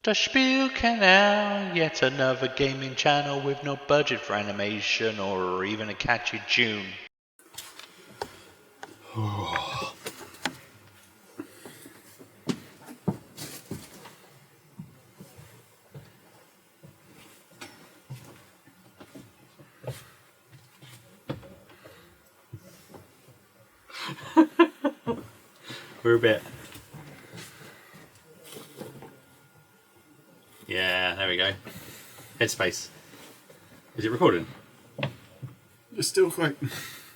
The Spiel Canal, yet another gaming channel with no budget for animation or even a catchy tune. We're a bit. Yeah, there we go. Headspace. Is it recording? It's still quite.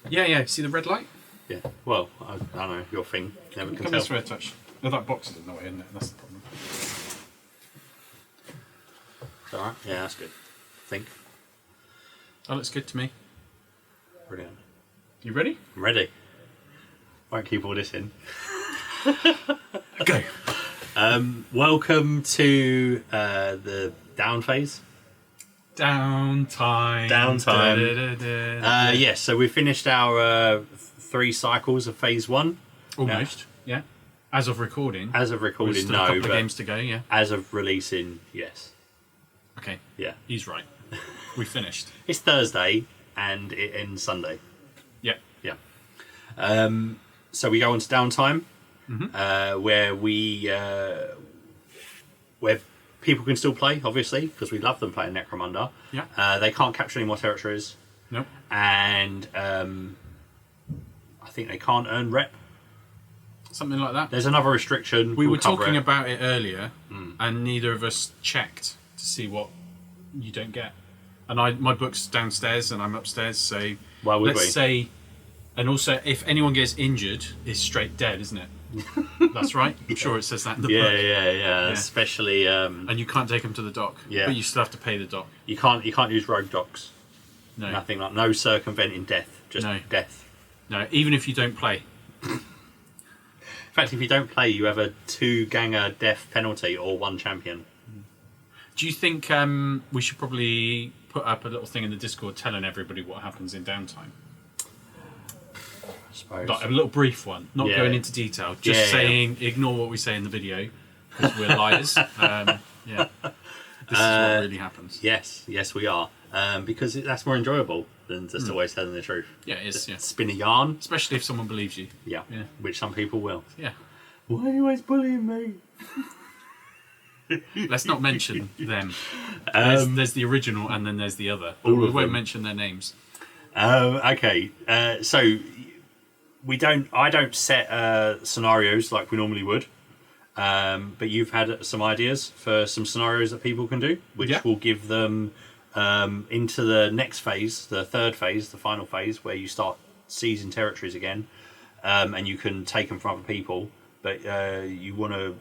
Yeah. See the red light? Yeah. Well, I don't know. Your thing. Never can Come tell. this way a touch. No, that box is in the way, isn't it? That's the problem. It's alright. Yeah, that's good. I think. That looks good to me. Brilliant. You ready? I'm ready. Won't keep all this in. Go. Welcome to the down phase. Downtime. Yes, so we finished our 3 cycles of phase 1. Almost. Yeah. As of recording. As of There's recording, still a no, couple of but games to go. Yeah. as of releasing, yes. Okay. Yeah. He's right. We finished. It's Thursday and it ends Sunday. Yeah. Yeah. So we go on to downtime, Mm-hmm. where where people can still play, obviously, because we love them playing Necromunda. Yeah. They can't capture any more territories, Nope. and I think they can't earn rep. Something like that. There's another restriction. We We'll were cover talking it. about it earlier, and neither of us checked to see what you don't get. And my book's downstairs, and I'm upstairs. So Why would let's we? say, and also if anyone gets injured, it's straight dead, isn't it? That's right. I'm sure it says that in the book. Yeah. Especially, And you can't take them to the dock. Yeah. But you still have to pay the dock. you can't use rogue docks. No. Nothing like no circumventing death. Just No. death. No. Even if you don't play. In fact, if you don't play, you have a 2-ganger death penalty or 1 champion. Do you think we should probably put up a little thing in the Discord telling everybody what happens in downtime? I suppose. Like a little brief one, not Yeah. going into detail, just Yeah. saying ignore what we say in the video because we're liars. Yeah, this is what really happens. Yes, we are. Because that's more enjoyable than just always telling the truth. Yeah, it is. Just Yeah. spin a yarn. Especially if someone believes you. Yeah. Yeah. Which some people will. Yeah. Why are you always bullying me? Let's not mention them. There's the original and then there's the other. But All we of won't them. mention their names. Okay. So I don't set scenarios like we normally would. But you've had some ideas for some scenarios that people can do, which Yeah. will give them into the next phase, the 3rd phase, the final phase, where you start seizing territories again, and you can take them from other people. But you want to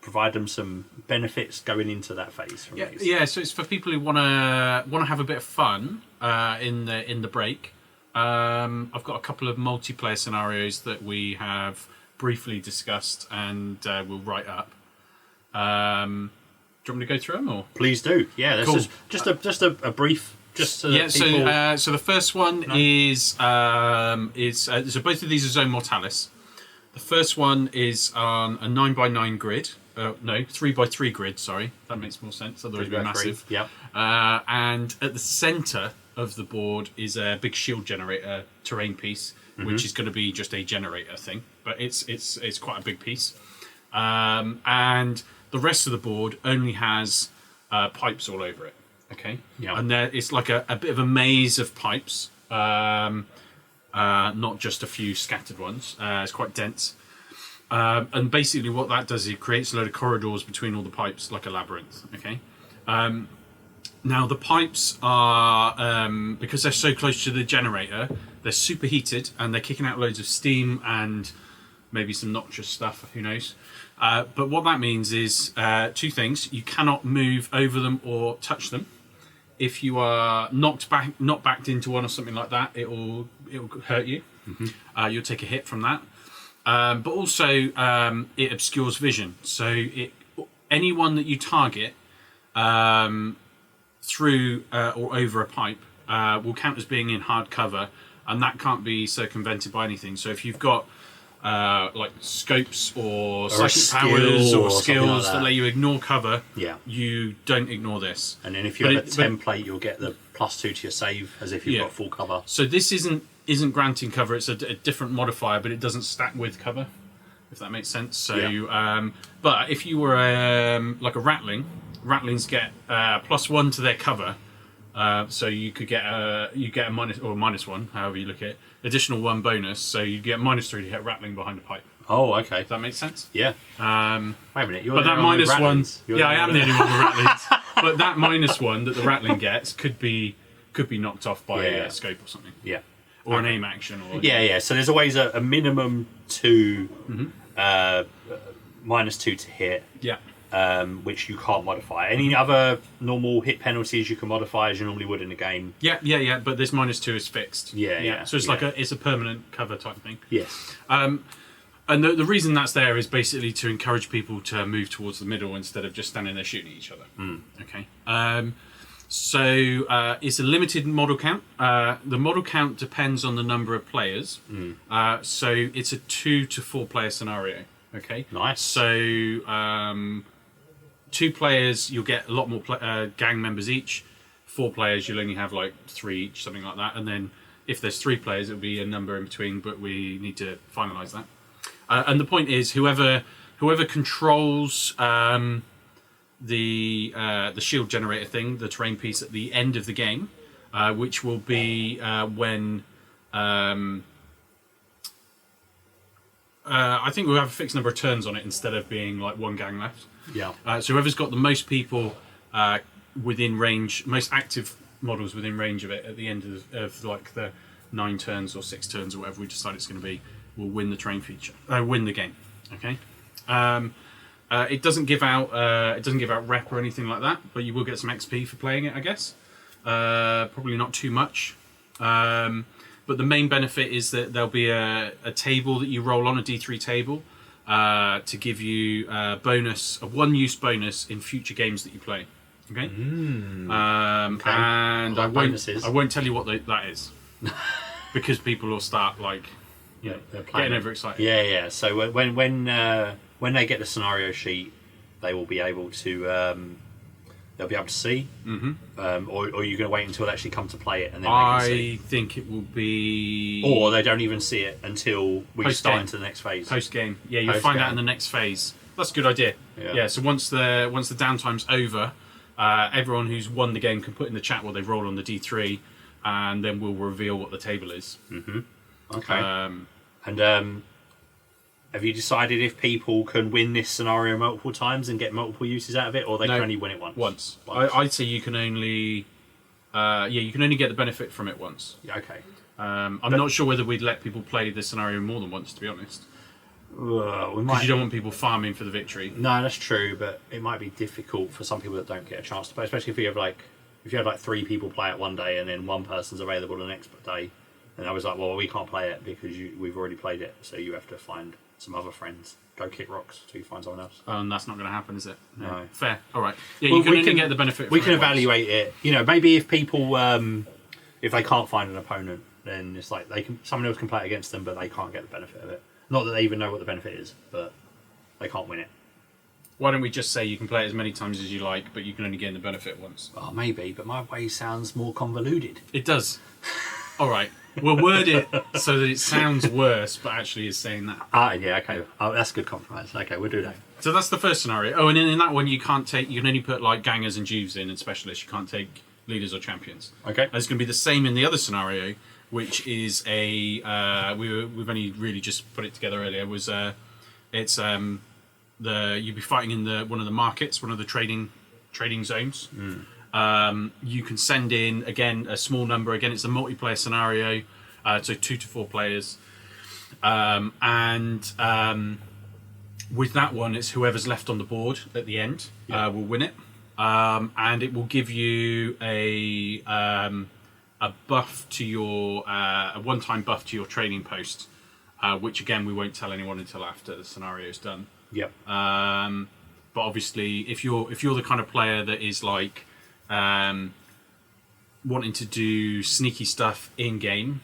provide them some benefits going into that phase. From these. Yeah. So it's for people who want to have a bit of fun in the break. I've got a couple of multiplayer scenarios that we have briefly discussed and we'll write up. Do you want me to go through them or? Please do. Yeah, this Cool. is just a brief. Just so that people... So the first one is so both of these are Zone Mortalis. The first one is on a 9x9 grid. No, 3x3 grid. Sorry, that makes more sense. Otherwise, it'd be massive. Yep. And at the centre of the board is a big shield generator terrain piece, which is going to be just a generator thing, but it's quite a big piece. And the rest of the board only has pipes all over it. Okay. Yeah. And it's like a bit of a maze of pipes, not just a few scattered ones. It's quite dense. And basically what that does is it creates a load of corridors between all the pipes, like a labyrinth. Okay. Now the pipes are, because they're so close to the generator, they're superheated and they're kicking out loads of steam and maybe some noxious stuff, who knows. But what that means is 2 things. You cannot move over them or touch them. If you are knocked backed into one or something like that, it will hurt you. You'll take a hit from that. But also it obscures vision. So anyone that you target through or over a pipe will count as being in hard cover, and that can't be circumvented by anything. So if you've got like scopes or a psychic powers skill or or something skills like that that. let you ignore cover, Yeah. you don't ignore this. And then if you have a template, you'll get the +2 to your save as if you've got full cover. So this isn't granting cover. It's a different modifier, but it doesn't stack with cover, if that makes sense. So, but if you were like a Ratling, Ratlings get +1 to their cover. So you could get a -1, however you look at it. Additional 1 bonus, so you get -3 to hit Rattling behind a pipe. Oh, okay. Does that make sense? Yeah. Wait a minute. You're But that -1. I am the only one with Rattlings. But that -1 that the Rattling gets could be knocked off by a scope or something. Yeah. Or an aim action. Or Yeah. So there's always a minimum 2 -2 to hit. Yeah. Which you can't modify. Any other normal hit penalties you can modify as you normally would in a game? Yeah. But this -2 is fixed. Yeah. So it's like it's a permanent cover type thing. Yes. And the reason that's there is basically to encourage people to move towards the middle instead of just standing there shooting at each other. Okay. So it's a limited model count. The model count depends on the number of players. So it's a 2 to 4 player scenario. Okay. Nice. So 2 players, you'll get a lot more gang members each. 4 players, you'll only have like 3 each, something like that. And then if there's 3 players, it'll be a number in between, but we need to finalise that. And the point is, whoever controls the shield generator thing, the terrain piece at the end of the game, which will be when I think we'll have a fixed number of turns on it instead of being like 1 gang left. Yeah. So whoever's got the most people within range, most active models within range of it at the end of like the 9 turns or 6 turns or whatever we decide it's going to be, will win the terrain feature. Win the game. Okay. It doesn't give out rep or anything like that, but you will get some XP for playing it, I guess. Probably not too much. But the main benefit is that there'll be a table that you roll on, a D3 table, to give you a 1-use bonus in future games that you play. Okay. Okay. And I bonuses. won't tell you what that is, because people will start like, getting overexcited. Yeah. So when they get the scenario sheet, they will be able to they'll be able to see, or you're going to wait until they actually come to play it and then they can see. I think it will be, or they don't even see it until we Post start game. into the next phase. Post game. Yeah, you'll Post find out game. in the next phase. That's a good idea. Yeah. So once the downtime's over, everyone who's won the game can put in the chat what they've rolled on the D3, and then we'll reveal what the table is. Okay. And have you decided if people can win this scenario multiple times and get multiple uses out of it, or they can only win it once? Once. I'd say you can only, you can only get the benefit from it once. Yeah, okay. I'm not sure whether we'd let people play this scenario more than once, to be honest. We Because might. you don't want people farming for the victory. No, that's true, but it might be difficult for some people that don't get a chance to play, especially if you have like 3 people play it one day and then 1 person's available the next day. And I was like, well, we can't play it because we've already played it, so you have to find some other friends. Go kick rocks till you find someone else. And that's not going to happen, is it? No. Fair. All right. Yeah, Well, you can only get the benefit. We from can it once. evaluate it. Maybe if people, if they can't find an opponent, then it's like someone else can play it against them, but they can't get the benefit of it. Not that they even know what the benefit is, but they can't win it. Why don't we just say you can play it as many times as you like, but you can only gain the benefit once? Oh, maybe, but my way sounds more convoluted. It does. All right. We'll word it so that it sounds worse, but actually is saying that. Yeah, okay. Oh, that's a good compromise. Okay, we'll do that. So that's the first scenario. Oh, and in that one you can only put like gangers and juves in and specialists. You can't take leaders or champions. Okay. And it's going to be the same in the other scenario, which is we've only really just put it together earlier. You'd be fighting in one of the markets, one of the trading zones. You can send in again a small number. Again, it's a multiplayer scenario, so 2 to 4 players, and with that one, it's whoever's left on the board at the end will win it, and it will give you a buff to your a one-time buff to your trading post, which again we won't tell anyone until after the scenario is done. Yep. But obviously, if you're the kind of player that is like wanting to do sneaky stuff in game,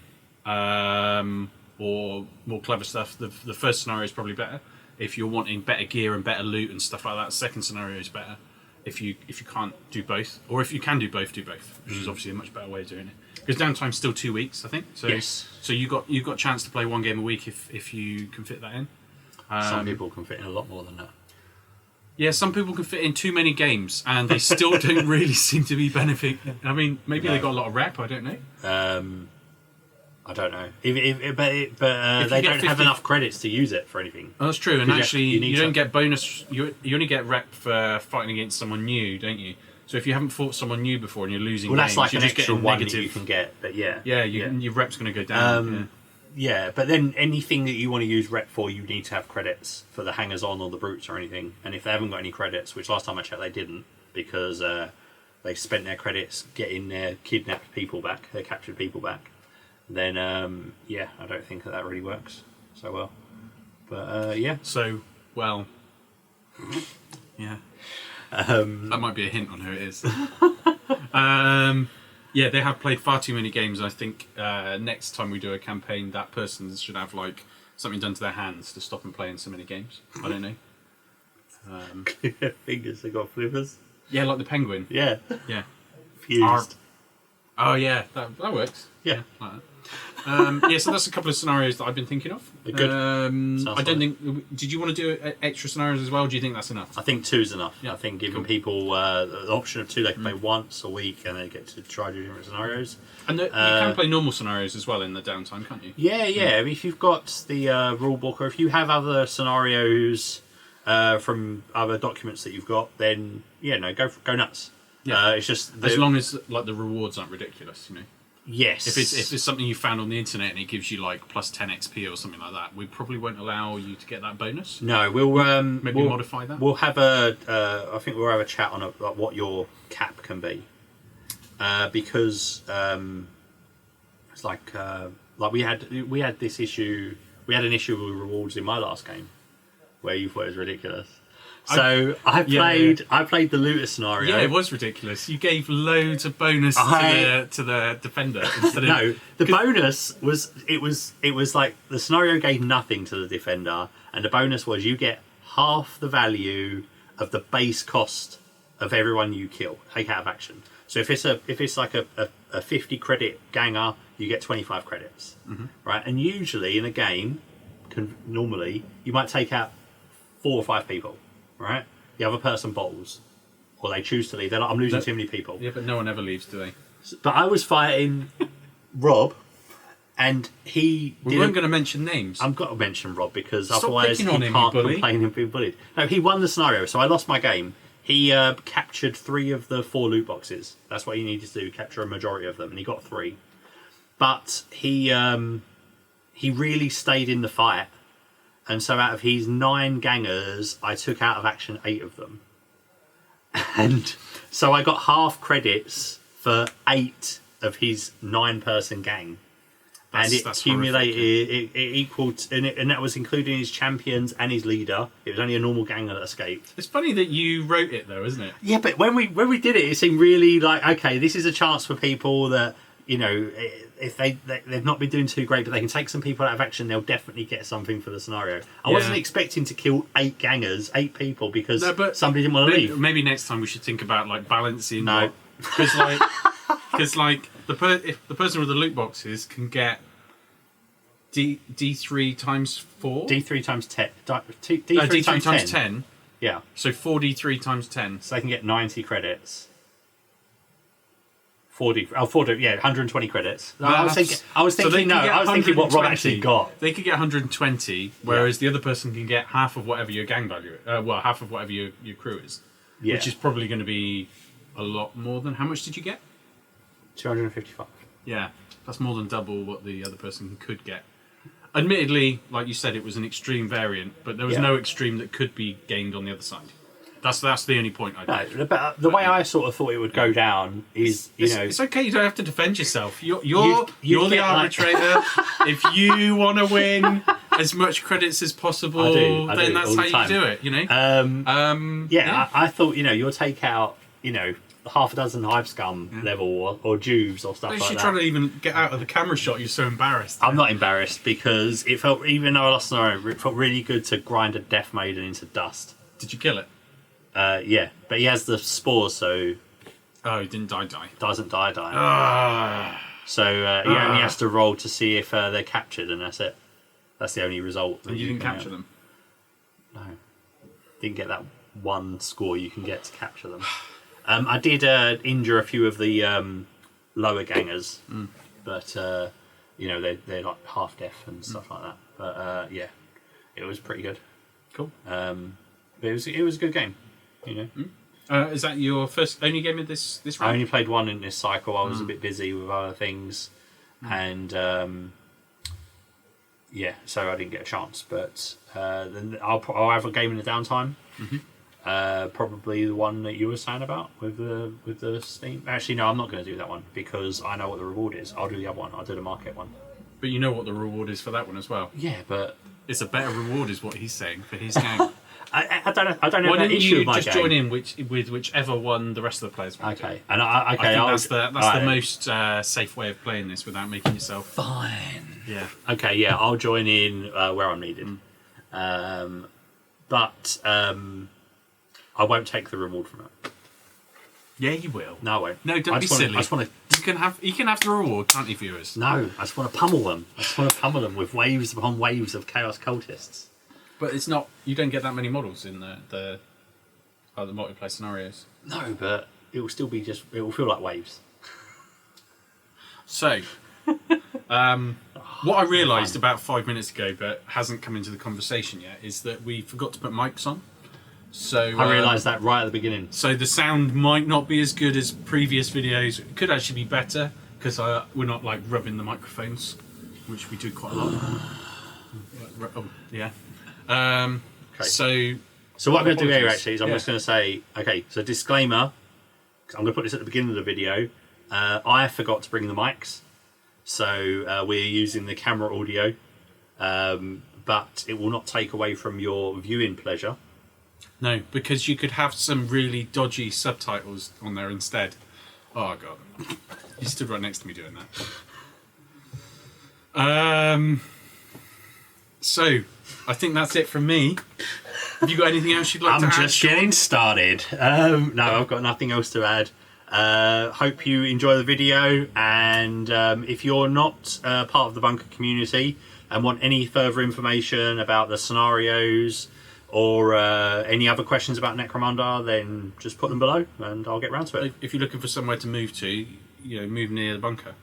or more clever stuff, the first scenario is probably better. If you're wanting better gear and better loot and stuff like that, the second scenario is better. If you can't do both, or if you can do both, which is obviously a much better way of doing it. Because downtime's still 2 weeks, I think. So, yes. So you got a chance to play one game a week if you can fit that in. Some people can fit in a lot more than that. Yeah, some people can fit in too many games, and they still don't really seem to be benefiting. I mean, maybe they got a lot of rep. I don't know. I don't know. But they don't have enough credits to use it for anything. Oh, that's true. And actually, you don't to... get bonus. You only get rep for fighting against someone new, don't you? So if you haven't fought someone new before and you're losing games, that's like you're an just extra getting one negative. that you can get. But yeah, your rep's going to go down. Yeah, but then anything that you want to use rep for, you need to have credits for the hangers-on or the brutes or anything. And if they haven't got any credits, which last time I checked they didn't, because they spent their credits getting their kidnapped people back, their captured people back, then I don't think that really works so well. But yeah. So, well, yeah. That might be a hint on who it is. Yeah, they have played far too many games. I think next time we do a campaign, that person should have like something done to their hands to stop them playing so many games. I don't know. Fingers, they got flippers. Yeah, like the penguin. Yeah. Yeah. Fused. Oh yeah, that works. Yeah. Like that. Yeah, so that's a couple of scenarios that I've been thinking of. Good. I don't think. Did you want to do extra scenarios as well? Or do you think that's enough? I think 2's enough. Yeah. I think giving people the option of 2, they can play once a week and they get to try different scenarios. And you can play normal scenarios as well in the downtime, can't you? Yeah. I mean, if you've got the rule book, or if you have other scenarios from other documents that you've got, then go nuts. Yeah. It's just as long as like the rewards aren't ridiculous, you know. Yes. If it's something you found on the internet and it gives you like plus 10 XP or something like that, we probably won't allow you to get that bonus. No, we'll modify that. We'll have I think we'll have a chat on like what your cap can be, because it's like we had this issue. We had an issue with rewards in my last game, where you thought it was ridiculous. So I played the looter scenario. Yeah, it was ridiculous. You gave loads of bonus to the defender instead of the bonus was it was like the scenario gave nothing to the defender, and the bonus was you get half the value of the base cost of everyone you kill, take out of action. So if it's like a 50 credit ganger, you get 25 credits, right? And usually in a game, normally you might take out 4 or 5 people. Right, the other person bottles, or they choose to leave. They're like, I'm losing too many people. Yeah, but no one ever leaves, do they? But I was fighting Rob, and he. We weren't going to mention names. I've got to mention Rob because Stop otherwise he picking on him, can't you bully. complain him being bullied. No, he won the scenario, so I lost my game. He captured 3 of the 4 loot boxes. That's what he needed to do, capture a majority of them, and he got 3. But he really stayed in the fight. And so out of his 9 gangers, I took out of action 8 of them. And so I got half credits for 8 of his 9-person gang. And it accumulated, it equaled, and that was including his champions and his leader. It was only a normal ganger that escaped. It's funny that you wrote it though, isn't it? Yeah, but when we did it, it seemed really like, okay, this is a chance for people that, you know, if they've not been doing too great, but they can take some people out of action, they'll definitely get something for the scenario. I wasn't expecting to kill 8 gangers, 8 people, because somebody didn't want to leave. Maybe next time we should think about like balancing. No, because like if the person with the loot boxes can get D3 times 4, D3 times 10, D3 times 10. Yeah. So 4D3 times 10. So they can get 90 credits. 120 credits. I was thinking what Rob actually got. They could get 120, whereas the other person can get half of whatever your gang value, half of whatever your crew is, which is probably going to be a lot more than. How much did you get? 255. Yeah, that's more than double what the other person could get. Admittedly, like you said, it was an extreme variant, but there was no extreme that could be gained on the other side. That's the only point I made. But the way I sort of thought it would go down is, it's okay. You don't have to defend yourself. You're the arbitrator. If you want to win as much credits as possible, then that's how you do it. You know. I thought you'll take out you know, half a dozen hive scum level or Jews or stuff Don't like you that. trying to even get out of the camera shot? You're so embarrassed. I'm not embarrassed because it felt, even though I lost scenario, it felt really good to grind a Death Maiden into dust. Did you kill it? Yeah, but he has the spores, so Oh, he didn't die. doesn't die. Ah. So he only has to roll to see if they're captured, and that's it. That's the only result. And you didn't capture them? No. Didn't get that one score you can get to capture them. I did injure a few of the lower gangers, but you know, they're like half deaf and stuff like that. But yeah, it was pretty good. Cool. But it was a good game. You know. Is that your only game of this round? I only played one in this cycle. I was a bit busy with other things, and yeah, so I didn't get a chance. But then I'll have a game in the downtime. Probably the one that you were saying about with the Steam. Actually, no, I'm not going to do that one because I know what the reward is. I'll do the other one. I'll do the market one. But you know what the reward is for that one as well. Yeah, but It's a better reward, is what he's saying for his game. I don't know. I don't know Why that didn't issue you of my just game. join in with whichever one the rest of the players want to? Okay, and I think that's right. the most safe way of playing this without making yourself. Fine. Yeah. Okay, yeah, I'll join in where I'm needed. But I won't take the reward from it. Yeah, you will. No, I won't. No, don't I be just wanna- silly. I just want to. You can have the reward, can't you, viewers? No, I just want to pummel them. I just want to pummel them with waves upon waves of chaos cultists. But it's not. You don't get that many models in the multiplayer scenarios. No, but it will still be just. It will feel like waves. So, what I realised about 5 minutes ago, but hasn't come into the conversation yet, is that we forgot to put mics on. So I realised that right at the beginning. So the sound might not be as good as previous videos. It could actually be better because we're not like rubbing the microphones, which we do quite a lot. Oh, yeah. Okay. So what I'm going to do here apologies. actually is I'm Yeah. just going to say, okay, so disclaimer, 'cause I'm going to put this at the beginning of the video. I forgot to bring the mics, so we're using the camera audio, but it will not take away from your viewing pleasure. No, because you could have some really dodgy subtitles on there instead. Oh god, you stood right next to me doing that. So I think that's it from me. Have you got anything else you'd like to add? I'm just getting started. No, I've got nothing else to add. Hope you enjoy the video, and if you're not part of the bunker community and want any further information about the scenarios or any other questions about Necromunda, then just put them below and I'll get round to it. If you're looking for somewhere to move to, move near the bunker.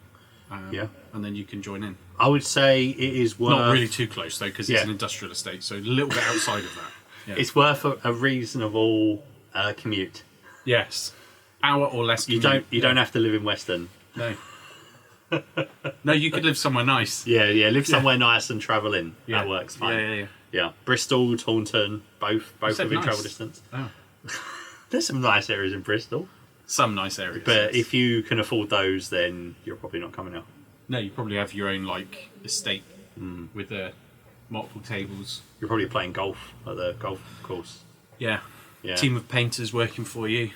Yeah. And then you can join in. I would say it is worth... Not really too close though, because it's Yeah. an industrial estate, so a little bit outside of that. Yeah. It's worth a reasonable commute. Yes, hour or less. You don't have to live in Weston. No. No, you could live somewhere nice. Yeah, live somewhere nice and travel in. Yeah. That works fine. Yeah. Yeah, Bristol, Taunton, both said within nice. travel distance. Oh. There's some nice areas in Bristol, Some nice areas. but yes. if you can afford those, then you're probably not coming out. No, you probably have your own estate with multiple tables. You're probably playing golf at the golf course. Yeah. Yeah. Team of painters working for you.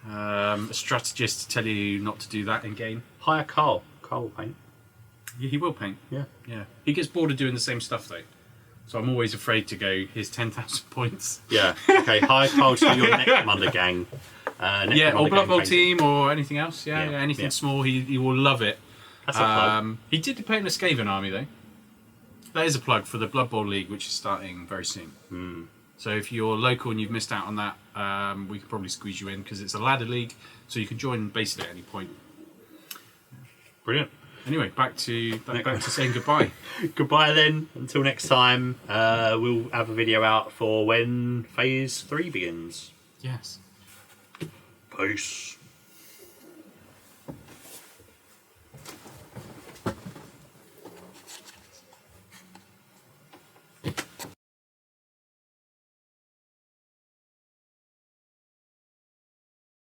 A strategist to tell you not to do that in game. Hire Carl. Carl will paint. Yeah, he will paint. Yeah. Yeah. He gets bored of doing the same stuff though. So I'm always afraid to go, here's 10,000 points. Yeah. Okay. Hire Carl to your Necromunda gang. Yeah, or Blood Bowl team or anything else. Yeah, Yeah, anything yeah. small. He will love it. That's a plug. He did paint a Skaven army though. That is a plug for the Blood Bowl League, which is starting very soon. So if you're local and you've missed out on that, we could probably squeeze you in because it's a ladder league, so you can join basically at any point. Brilliant. Anyway, back to saying goodbye. Goodbye then. Until next time, we'll have a video out for when Phase 3 begins. Yes. Peace.